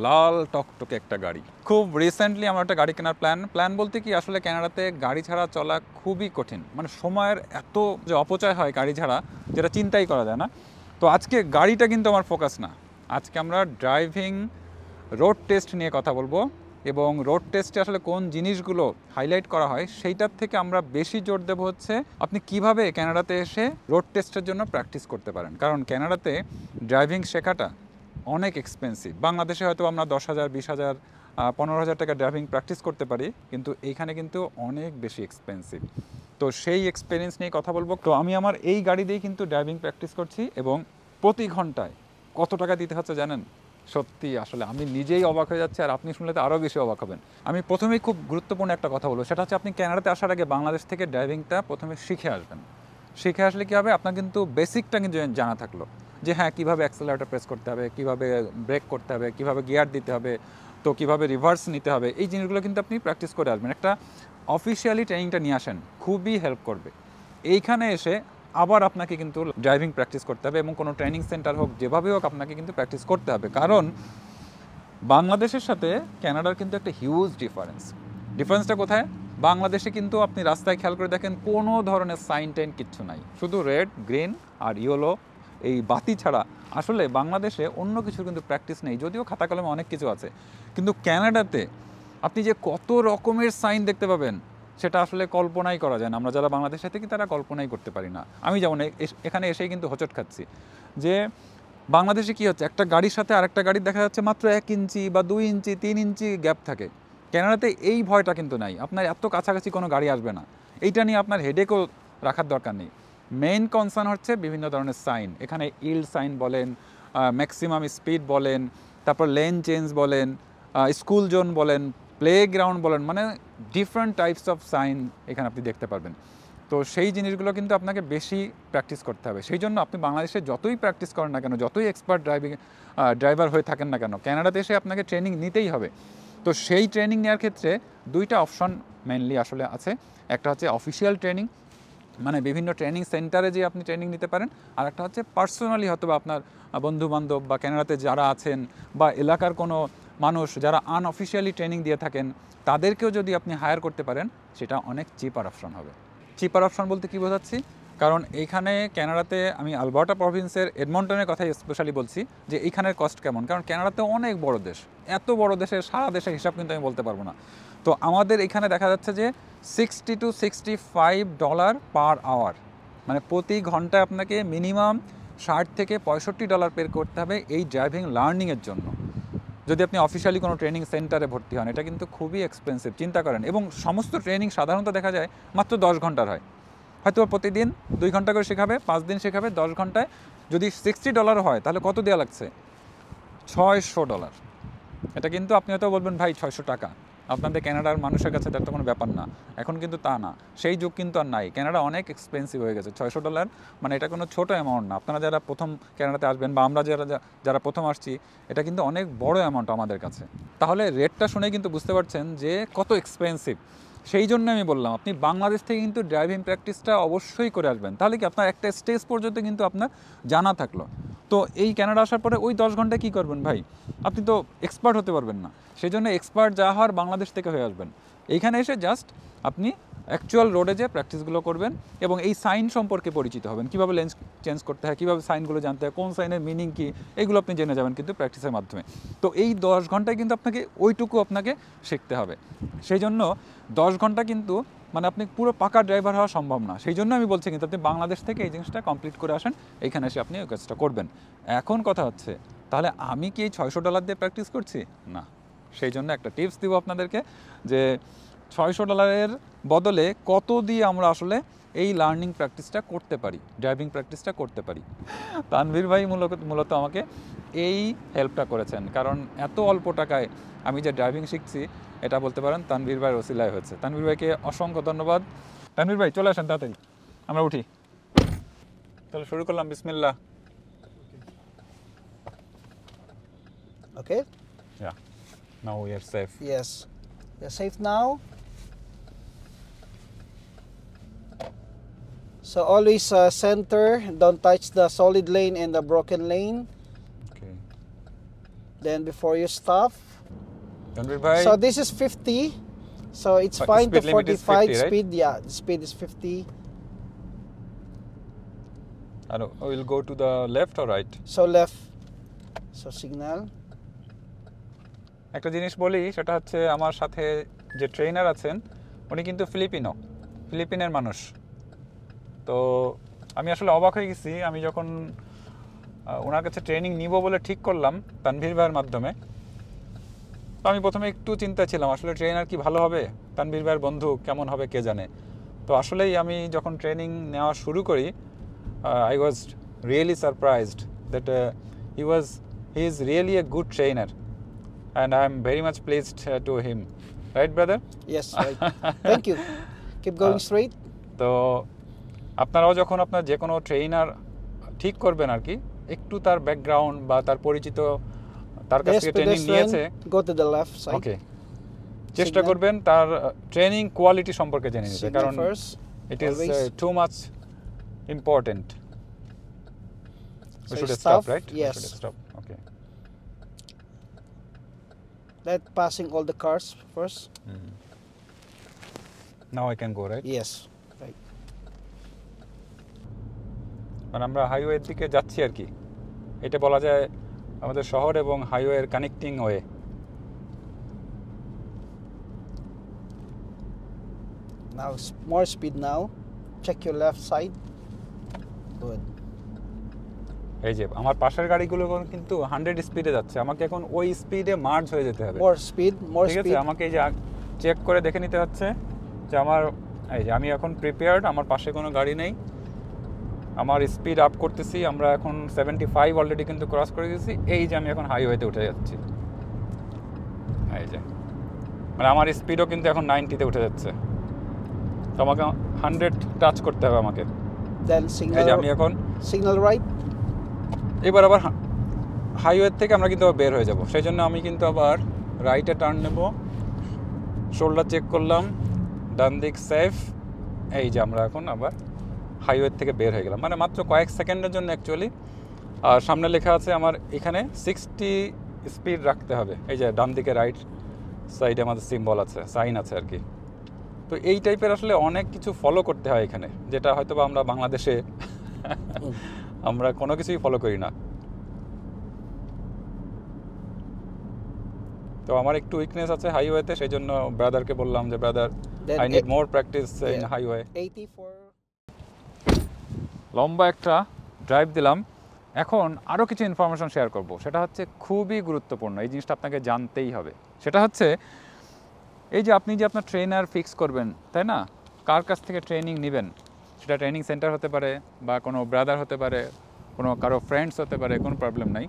লাল টকটকে একটা গাড়ি। খুব রিসেন্টলি আমার একটা গাড়ি কেনার প্ল্যান বলতে কি আসলে কানাডাতে গাড়ি ছাড়া চলা খুবই কঠিন, মানে সময়ের এত যে অপচয় হয় গাড়ি ছাড়া, যেটা চিন্তাই করা যায় না। তো আজকে গাড়িটা কিন্তু আমার ফোকাস না, আজকে আমরা ড্রাইভিং রোড টেস্ট নিয়ে কথা বলবো, এবং রোড টেস্টে আসলে কোন জিনিসগুলো হাইলাইট করা হয় সেইটার থেকে আমরা বেশি জোর দেবো হচ্ছে আপনি কিভাবে কানাডাতে এসে রোড টেস্টের জন্য প্র্যাকটিস করতে পারেন। কারণ কানাডাতে ড্রাইভিং শেখাটা অনেক এক্সপেন্সিভ। বাংলাদেশে হয়তো আমরা 10,000, 20,000, 15,000 টাকা ড্রাইভিং প্র্যাকটিস করতে পারি, কিন্তু এইখানে কিন্তু অনেক বেশি এক্সপেন্সিভ। তো সেই এক্সপিরিয়েন্স নিয়ে কথা বলবো। তো আমি আমার এই গাড়ি দিয়েই কিন্তু ড্রাইভিং প্র্যাকটিস করছি, এবং প্রতি ঘন্টায় কত টাকা দিতে হচ্ছে জানেন? সত্যি আসলে আমি নিজেই অবাক হয়ে যাচ্ছি, আর আপনি শুনলে তো আরও বেশি অবাক হবেন। আমি প্রথমেই খুব গুরুত্বপূর্ণ একটা কথা বলবো, সেটা হচ্ছে আপনি কানাডাতে আসার আগে বাংলাদেশ থেকে ড্রাইভিংটা প্রথমে শিখে আসবেন। শিখে আসলে কী হবে, আপনার কিন্তু বেসিকটা কিন্তু জানা থাকলো, যে হ্যাঁ কীভাবে অ্যাক্সেলারেটর প্রেস করতে হবে, কীভাবে ব্রেক করতে হবে, কীভাবে গিয়ার দিতে হবে, তো কীভাবে রিভার্স নিতে হবে, এই জিনিসগুলো কিন্তু আপনি প্র্যাকটিস করে আসবেন। একটা অফিসিয়ালি ট্রেনিংটা নিয়ে আসেন, খুবই হেল্প করবে। এইখানে এসে আবার আপনাকে কিন্তু ড্রাইভিং প্র্যাকটিস করতে হবে, এবং কোনো ট্রেনিং সেন্টার হোক, যেভাবে হোক আপনাকে কিন্তু প্র্যাকটিস করতে হবে। কারণ বাংলাদেশের সাথে কানাডার কিন্তু একটা হিউজ ডিফারেন্সটা কোথায়? বাংলাদেশে কিন্তু আপনি রাস্তায় খেয়াল করে দেখেন কোনো ধরনের সাইন টাইন কিচ্ছু নাই, শুধু রেড, গ্রিন আর ইয়েলো, এই বাতি ছাড়া আসলে বাংলাদেশে অন্য কিছুর কিন্তু প্র্যাকটিস নেই। যদিও খাতা কলমে অনেক কিছু আছে, কিন্তু কানাডাতে আপনি যে কত রকমের সাইন দেখতে পাবেন সেটা আসলে কল্পনাই করা যায় না। আমরা যারা বাংলাদেশে থেকে তারা কল্পনাই করতে পারি না। আমি যেমন এখানে এসেই কিন্তু হোঁচট খাচ্ছি যে বাংলাদেশে কী হচ্ছে, একটা গাড়ির সাথে আরেকটা গাড়ির দেখা যাচ্ছে মাত্র 1 ইঞ্চি বা 2 ইঞ্চি 3 ইঞ্চি গ্যাপ থাকে। কানাডাতে এই ভয়টা কিন্তু নাই, আপনার এত কাছাকাছি কোনো গাড়ি আসবে না, এইটা নিয়ে আপনার হেডেকও রাখার দরকার নেই। মেইন কনসার্ন হচ্ছে বিভিন্ন ধরনের সাইন। এখানে ইল্ড সাইন বলেন, ম্যাক্সিমাম স্পিড বলেন, তারপর লেন চেঞ্জ বলেন, স্কুল জোন বলেন, প্লে গ্রাউন্ড বলেন, মানে ডিফারেন্ট টাইপস অফ সাইন এখানে আপনি দেখতে পারবেন। তো সেই জিনিসগুলো কিন্তু আপনাকে বেশি প্র্যাকটিস করতে হবে। সেই জন্য আপনি বাংলাদেশে যতই প্র্যাকটিস করেন না কেন, যতই এক্সপার্ট ড্রাইভার হয়ে থাকেন না কেন, কানাডাতে এসে আপনাকে ট্রেনিং নিতেই হবে। তো সেই ট্রেনিং নেওয়ার ক্ষেত্রে দুইটা অপশন মেনলি আসলে আছে। একটা হচ্ছে অফিসিয়াল ট্রেনিং, মানে বিভিন্ন ট্রেনিং সেন্টারে যে আপনি ট্রেনিং নিতে পারেন, আর একটা হচ্ছে পার্সোনালি হয়তো বা আপনার বন্ধুবান্ধব বা কানাডাতে যারা আছেন বা এলাকার কোনো মানুষ যারা আনঅফিসিয়ালি ট্রেনিং দিয়ে থাকেন, তাদেরকেও যদি আপনি হায়ার করতে পারেন, সেটা অনেক চিপার অপশন হবে। চিপার অপশন বলতে কী বোঝাচ্ছি? কারণ এইখানে কানাডাতে, আমি আলবার্টা প্রভিন্সের এডমন্টনের কথাই স্পেশালি বলছি, যে এইখানের কস্ট কেমন। কারণ কানাডাতে অনেক বড় দেশ, এত বড় দেশের সারা দেশের হিসাব কিন্তু আমি বলতে পারবো না। তো আমাদের এখানে দেখা যাচ্ছে যে $60 to $65 পার আওয়ার, মানে প্রতি ঘন্টায় আপনাকে মিনিমাম $60 থেকে $65 পে করতে হবে এই ড্রাইভিং লার্নিংয়ের জন্য। যদি আপনি অফিসিয়ালি কোনো ট্রেনিং সেন্টারে ভর্তি হন, এটা কিন্তু খুবই এক্সপেন্সিভ, চিন্তা করেন। এবং সমস্ত ট্রেনিং সাধারণত দেখা যায় মাত্র 10 ঘন্টার হয়, হয়তো প্রতিদিন 2 ঘন্টা করে শেখাবে, 5 দিন শেখাবে, 10 ঘন্টায় যদি $60 হয় তাহলে কত দেওয়া লাগছে? $600। এটা কিন্তু আপনি হয়তো বলবেন ভাই 600 টাকা, আপনাদের কানাডার মানুষের কাছে তার তো কোনো ব্যাপার না। এখন কিন্তু তা না, সেই যুগ কিন্তু আর নাই। কানাডা অনেক এক্সপেন্সিভ হয়ে গেছে। $600 মানে এটা কোনো ছোটো অ্যামাউন্ট না। আপনারা যারা প্রথম কানাডাতে আসবেন বা আমরা যারা প্রথম আসছি, এটা কিন্তু অনেক বড় অ্যামাউন্ট আমাদের কাছে। তাহলে রেটটা শুনেই কিন্তু বুঝতে পারছেন যে কত এক্সপেন্সিভ। সেই জন্য আমি বললাম আপনি বাংলাদেশ থেকে কিন্তু ড্রাইভিং প্র্যাকটিসটা অবশ্যই করে আসবেন, তাহলে কি আপনার একটা স্টেজ পর্যন্ত কিন্তু আপনার জানা থাকলো। তো এই কানাডা আসার পরে ওই 10 ঘন্টায় কী করবেন ভাই? আপনি তো এক্সপার্ট হতে পারবেন না। সেই জন্য এক্সপার্ট যা হওয়ার বাংলাদেশ থেকে হয়ে আসবেন। এইখানে এসে জাস্ট আপনি অ্যাকচুয়াল রোডে যে প্র্যাকটিসগুলো করবেন, এবং এই সাইন সম্পর্কে পরিচিত হবেন, কীভাবে লেন্স চেঞ্জ করতে হয়, কীভাবে সাইনগুলো জানতে হয়, কোন সাইনের মিনিং কী, এগুলো আপনি জেনে যাবেন কিন্তু প্র্যাকটিসের মাধ্যমে। তো এই 10 ঘন্টায় কিন্তু আপনাকে ওইটুকু আপনাকে শিখতে হবে। সেই জন্য 10 ঘন্টা কিন্তু মানে আপনি পুরো পাকা ড্রাইভার হওয়া সম্ভব না। সেই জন্য আমি বলছি কিন্তু আপনি বাংলাদেশ থেকে এই জিনিসটা কমপ্লিট করে আসেন, এইখানে এসে আপনি ওই কাজটা করবেন। এখন কথা হচ্ছে, তাহলে আমি কি এই $600 দিয়ে প্র্যাকটিস করছি? না। সেই জন্য একটা টিপস দিব আপনাদেরকে, যে $600 বদলে কত দিয়ে আমরা আসলে এই লার্নিং প্র্যাকটিসটা করতে পারি, ড্রাইভিং প্র্যাকটিসটা করতে পারি। তানভীর ভাই মূলত আমাকে এই হেল্পটা করেছেন, কারণ এত অল্প টাকায় আমি যে ড্রাইভিং শিখছি, এটা বলতে পারেন তানভীর ভাইয়ের ওসিলায় হয়েছে। তানভীর ভাইকে অসংখ্য ধন্যবাদ। তানভীর ভাই চলে আসেন তাড়াতাড়ি, আমরা উঠি। তাহলে শুরু করলাম, বিসমিল্লাহ। Okay? Yeah, now we are safe. Yes. You're safe now. So always center, don't touch the solid lane and the broken lane. Okay. Then before you stop. Tanvir bhai, So this is 50. So it's But fine to speed limit is 45 50, right? speed. Yeah, the speed is 50. I know, we'll go to the left or right? So left. So signal. একটা জিনিস বলি, সেটা হচ্ছে আমার সাথে যে trainer আছেন উনি কিন্তু ফিলিপিনের মানুষ। তো আমি আসলে অবাক হয়ে গেছি, আমি যখন ওনার কাছে ট্রেনিং নিব বলে ঠিক করলাম তানভীর ভাইয়ের মাধ্যমে। তো আমি প্রথমে একটু চিন্তা ছিলাম আসলে ট্রেনার কি ভালো হবে, তানভীর ভাইয়ের বন্ধু কেমন হবে কে জানে। তো আসলেই আমি যখন ট্রেনিং নেওয়া শুরু করি, I was really surprised that he is really a good trainer, and I am very much pleased to him, right brother? Yes, right. Thank you. Keep going straight. তো আপনারাও যখন আপনার যে কোনো ট্রেনার ঠিক করবেন আর কি, একটু তার ব্যাকগ্রাউন্ড বা তার পরিচিত, তার কাছ Yes, থেকে ট্রেনিং নিয়েছে, pedestrian. Go to the left side. ওকে, চেষ্টা Signal. করবেন তার ট্রেনিং কোয়ালিটি সম্পর্কে জেনে নিতে, Signal কারণ first. It is always. Too much important. We So should stop. stop, right? Yes. We should stop. Okay. Let passing all the cars first. Now I can go, right? Yes. Right. মানে আমরা হাইওয়ের দিকে যাচ্ছি আর কি, এটা বলা যায় আমাদের শহর এবং হাইওয়ের connecting way. Now more speed now. Check your left side. Good. এই যে আমার পাশের গাড়িগুলো কিন্তু 100 স্পিডে যাচ্ছে, আমাকে এখন ওই স্পিডে মার্জ হয়ে যেতে হবে। More speed. More ঠিক আছে, speed. আমাকে এই যে চেক করে দেখে নিতে হচ্ছে যে আমার, এই যে আমি এখন প্রিপেয়ার্ড, আমার পাশে কোনো গাড়ি নেই, আমার স্পিড আপ করতেছি। আমরা এখন 75 অলরেডি কিন্তু ক্রস করে গেছি। এই যে আমি এখন হাইওয়েতে উঠে যাচ্ছি, এই যে মানে আমার স্পিডও কিন্তু এখন 90-তে উঠে যাচ্ছে। তো আমাকে 100 টাচ করতে হবে আমাকে। Then এই যে আমি signal. এখন Signal right. এবার আবার হাইওয়ে থেকে আমরা কিন্তু আবার বের হয়ে যাব, সেই জন্য আমি কিন্তু আবার রাইটে টার্ন নেব। শোল্ডার চেক করলাম, ডান দিক সেফ। এই যে আমরা এখন আবার হাইওয়ে থেকে বের হয়ে গেলাম, মানে মাত্র কয়েক সেকেন্ডের জন্য অ্যাকচুয়ালি। আর সামনে লেখা আছে আমার এখানে 60 স্পিড রাখতে হবে। এই যে ডান দিকে রাইট সাইডে আমাদের সিম্বল আছে, সাইন আছে আর কি। তো এই টাইপের আসলে অনেক কিছু ফলো করতে হয় এখানে, যেটা হয়তো বা আমরা বাংলাদেশে আমরা কোনো কিছুই ফলো করি না। তো আমার একটু উইকনেস আছে হাইওয়েতে, সেই জন্য ব্রাদারকে বললাম যে brother, Then I need more practice in yeah. Highway. 84. লম্বা একটা ড্রাইভ দিলাম, এখন আরও কিছু ইনফরমেশন শেয়ার করব, সেটা হচ্ছে খুবই গুরুত্বপূর্ণ, এই জিনিসটা আপনাকে জানতেই হবে। সেটা হচ্ছে এই যে আপনি যে আপনার ট্রেনার ফিক্স করবেন, তাই না, কার কাছ থেকে ট্রেনিং নেবেন, সেটা ট্রেনিং সেন্টার হতে পারে বা কোনো ব্রাদার হতে পারে, কোনো কারো ফ্রেন্ডস হতে পারে, কোনো প্রবলেম নাই।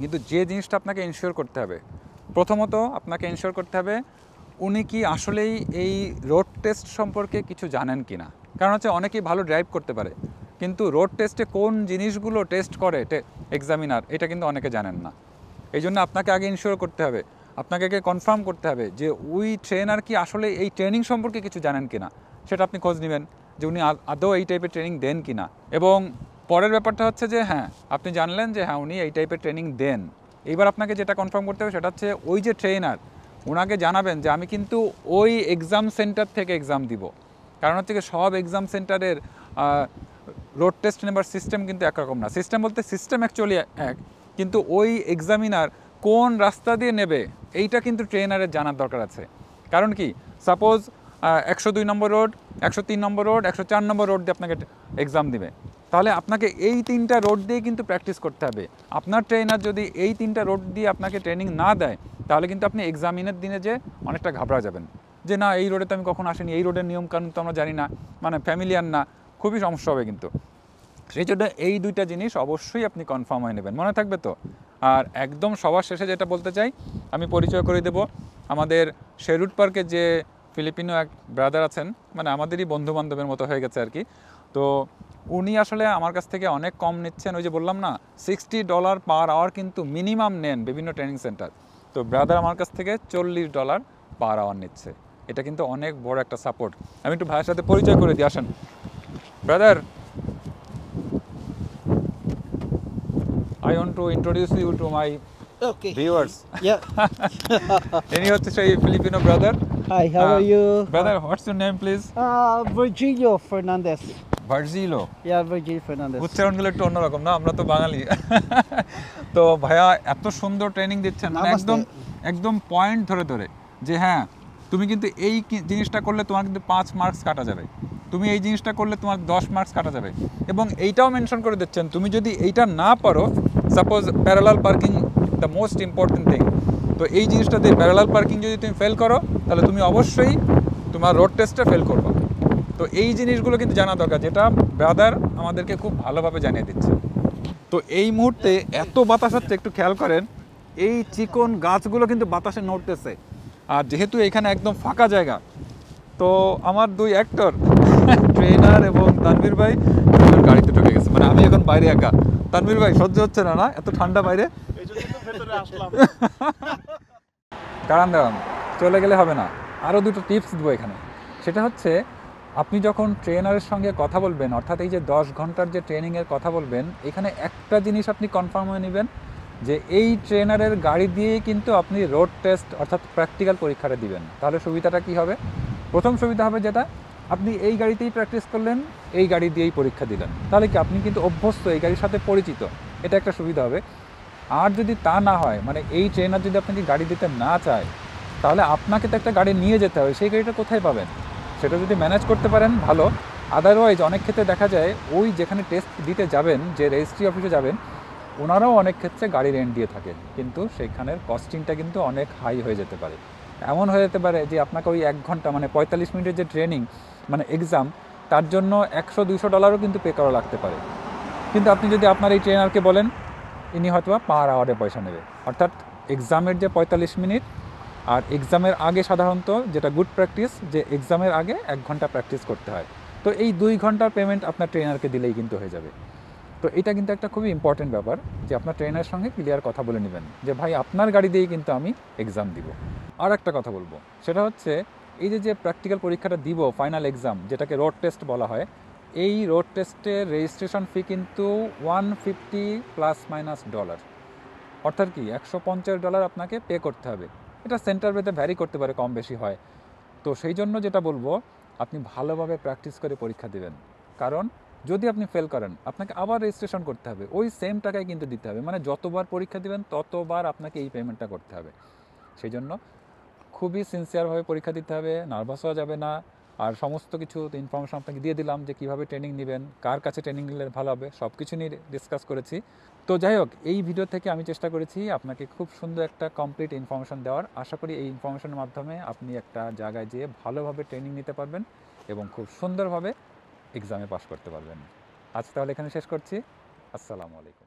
কিন্তু যে জিনিসটা আপনাকে ইনশিওর করতে হবে, প্রথমত আপনাকে ইনশিওর করতে হবে উনি কি আসলেই এই রোড টেস্ট সম্পর্কে কিছু জানেন কি না। কারণ হচ্ছে অনেকেই ভালো ড্রাইভ করতে পারে, কিন্তু রোড টেস্টে কোন জিনিসগুলো টেস্ট করে এক্সামিনার, এটা কিন্তু অনেকে জানেন না। এই জন্য আপনাকে আগে ইনশিওর করতে হবে, আপনাকে আগে কনফার্ম করতে হবে যে ওই ট্রেনার কি আসলে এই ট্রেনিং সম্পর্কে কিছু জানেন কি না, সেটা আপনি খোঁজ নেবেন যে উনি আদৌ এই টাইপের ট্রেনিং দেন কি না। এবং পরের ব্যাপারটা হচ্ছে যে হ্যাঁ, আপনি জানলেন যে হ্যাঁ উনি এই টাইপের ট্রেনিং দেন, এইবার আপনাকে যেটা কনফার্ম করতে হবে সেটা হচ্ছে ওই যে ট্রেনার, ওনাকে জানাবেন যে আমি কিন্তু ওই এক্সাম সেন্টার থেকে এক্সাম দিব। কারণ হচ্ছে কি সব এক্সাম সেন্টারের রোড টেস্ট নেবার সিস্টেম কিন্তু একরকম না। সিস্টেম বলতে সিস্টেম অ্যাকচুয়ালি এক, কিন্তু ওই এক্সামিনার কোন রাস্তা দিয়ে নেবে এইটা কিন্তু ট্রেনারের জানার দরকার আছে। কারণ কি, সাপোজ 102 নম্বর রোড, 103 নম্বর রোড, 104 নম্বর রোড দিয়ে আপনাকে এক্সাম দিবে, তাহলে আপনাকে এই 3টা রোড দিয়ে কিন্তু প্র্যাকটিস করতে হবে। আপনার ট্রেনার যদি এই 3টা রোড দিয়ে আপনাকে ট্রেনিং না দেয়, তাহলে কিন্তু আপনি এক্সামিনের দিনে যে অনেকটা ঘাবড়া যাবেন যে না এই রোডে তো আমি কখনো আসিনি, এই রোডের নিয়মকানুন তো আমরা জানি না, মানে ফ্যামিলিয়ার না, খুবই সমস্যা হবে কিন্তু। সেই জন্য এই 2টা জিনিস অবশ্যই আপনি কনফার্ম হয়ে নেবেন, মনে থাকবে তো। আর একদম সবার শেষে যেটা বলতে চাই, আমি পরিচয় করে দেব আমাদের শেরুট পার্কে যে ফিলিপিনো এক ব্রাদার আছেন, মানে আমাদেরই বন্ধু বান্ধবের মতো হয়ে গেছে আর কি। তো উনি আসলে আমার কাছ থেকে অনেক কম নিচ্ছেন, ওই যে বললাম না $60 পার আওয়ার কিন্তু মিনিমাম নেন বিভিন্ন ট্রেনিং সেন্টার। তো ব্রাদার আমার কাছ থেকে $40 পার আওয়ার নিচ্ছে, এটা কিন্তু অনেক বড় একটা সাপোর্ট। আমি একটু ভাইয়ের সাথে পরিচয় করে দিই, আসেন brother. I want to introduce you to my Okay. Viewers Yeah. ইনি হচ্ছে সেই Filipino brother Hi, how are you? Brother what's your name please Virgilio Fernandez. ভার্জিলো Yeah, Virgilio Fernandez. উচ্চারণগুলো একটু অন্যরকম না, আমরা তো বাঙালি। তো ভাইয়া এত সুন্দর ট্রেনিং দিচ্ছেন, মানে Namaste. একদম একদম পয়েন্ট ধরে ধরে যে হ্যাঁ তুমি কিন্তু এই জিনিসটা করলে তোমার কিন্তু 5 মার্কস কাটা যাবে, তুমি এই জিনিসটা করলে তোমার 10 মার্কস কাটা যাবে, এবং এইটাও মেনশন করে দিচ্ছেন তুমি যদি এইটা না পারো, suppose parallel parking the most important thing, তো এই জিনিসটাতে প্যারালাল পার্কিং যদি তুমি ফেল করো তাহলে তুমি অবশ্যই তোমার রোড টেস্টে ফেল করবে। তো এই জিনিসগুলো কিন্তু জানা দরকার, যেটা ব্রাদার আমাদেরকে খুব ভালোভাবে জানিয়ে দিচ্ছে। তো এই মুহূর্তে এত বাতাস হচ্ছে, একটু খেয়াল করেন, এই চিকন গাছগুলো কিন্তু বাতাসে নড়তেছে, আর যেহেতু এখানে একদম ফাঁকা জায়গা, তো আমার দুই অ্যাক্টর ট্রেনার এবং তানভীর ভাই দুজন গাড়িতে ঢুকে গেছে, মানে আমি এখন বাইরে একা। তানভীর ভাই সহ্য হচ্ছে না না এত ঠান্ডা বাইরে? দাঁড়ান দাঁড়ান, চলে গেলে হবে না, আরও দুটো টিপস দেবো এখানে। সেটা হচ্ছে আপনি যখন ট্রেনারের সঙ্গে কথা বলবেন, অর্থাৎ এই যে 10 ঘন্টার যে ট্রেনিংয়ের কথা বলবেন, এখানে একটা জিনিস আপনি কনফার্ম হয়ে নেবেন যে এই ট্রেনারের গাড়ি দিয়েই কিন্তু আপনি রোড টেস্ট অর্থাৎ প্র্যাকটিক্যাল পরীক্ষাটা দিবেন। তাহলে সুবিধাটা কি হবে? প্রথম সুবিধা হবে যেটা, আপনি এই গাড়িতেই প্র্যাকটিস করলেন, এই গাড়ি দিয়েই পরীক্ষা দিলেন, তাহলে কি আপনি কিন্তু অভ্যস্ত, এই গাড়ির সাথে পরিচিত, এটা একটা সুবিধা হবে। আর যদি তা না হয়, মানে এই ট্রেনার যদি আপনাকে গাড়ি দিতে না চায়, তাহলে আপনাকে তো একটা গাড়ি নিয়ে যেতে হবে, সেই গাড়িটা কোথায় পাবেন? সেটা যদি ম্যানেজ করতে পারেন ভালো, আদারওয়াইজ অনেক ক্ষেত্রে দেখা যায় ওই যেখানে টেস্ট দিতে যাবেন, যে রেজিস্ট্রি অফিসে যাবেন, ওনারাও অনেক ক্ষেত্রে গাড়ি রেন্ট দিয়ে থাকেন, কিন্তু সেখানের কস্টিংটা কিন্তু অনেক হাই হয়ে যেতে পারে। এমন হয়ে যেতে পারে যে আপনাকে ওই 1 ঘন্টা মানে 45 মিনিটের যে ট্রেনিং মানে এক্সাম, তার জন্য $100-200 কিন্তু পে করা লাগতে পারে। কিন্তু আপনি যদি আপনার এই ট্রেনারকে বলেন, ইনি হয়তো পার আওয়ারে পয়সা নেবে, অর্থাৎ এক্সামের যে 45 মিনিট আর এক্সামের আগে সাধারণত যেটা গুড প্র্যাকটিস, যে এক্সামের আগে 1 ঘন্টা প্র্যাকটিস করতে হয়, তো এই 2 ঘন্টার পেমেন্ট আপনার ট্রেনারকে দিলেই কিন্তু হয়ে যাবে। তো এটা কিন্তু একটা খুবই ইম্পর্টেন্ট ব্যাপার, যে আপনার ট্রেনারের সঙ্গে ক্লিয়ার কথা বলে নেবেন যে ভাই আপনার গাড়ি দিয়েই কিন্তু আমি এক্সাম দিব। আর একটা কথা বলবো, সেটা হচ্ছে এই যে প্র্যাকটিক্যাল পরীক্ষাটা দিব, ফাইনাল এক্সাম যেটাকে রোড টেস্ট বলা হয়, এই রোড টেস্টের রেজিস্ট্রেশন ফি কিন্তু $150 ± অর্থাৎ কি $150 আপনাকে পে করতে হবে। এটা সেন্টার ভেদে ভ্যারি করতে পারে, কম বেশি হয়। তো সেই জন্য যেটা বলবো, আপনি ভালোভাবে প্র্যাকটিস করে পরীক্ষা দেবেন, কারণ যদি আপনি ফেল করেন আপনাকে আবার রেজিস্ট্রেশন করতে হবে, ওই সেম টাকায় কিন্তু দিতে হবে, মানে যতবার পরীক্ষা দেবেন ততবার আপনাকে এই পেমেন্টটা করতে হবে। সেই জন্য খুবই সিনসিয়ারভাবে পরীক্ষা দিতে হবে, নার্ভাস হওয়া যাবে না। আর সমস্ত কিছু ইনফরমেশন আপনাকে দিয়ে দিলাম, যে কীভাবে ট্রেনিং নেবেন, কার কাছে ট্রেনিং নিলে ভালো হবে, সব কিছু নিয়ে ডিসকাস করেছি। তো যাই হোক, এই ভিডিও থেকে আমি চেষ্টা করেছি আপনাকে খুব সুন্দর একটা কমপ্লিট ইনফরমেশন দেওয়ার। আশা করি এই ইনফরমেশনের মাধ্যমে আপনি একটা জায়গায় যেয়ে ভালোভাবে ট্রেনিং নিতে পারবেন এবং খুব সুন্দরভাবে এক্সামে পাস করতে পারবেন। আজ তাহলে এখানে শেষ করছি। আসসালামু আলাইকুম।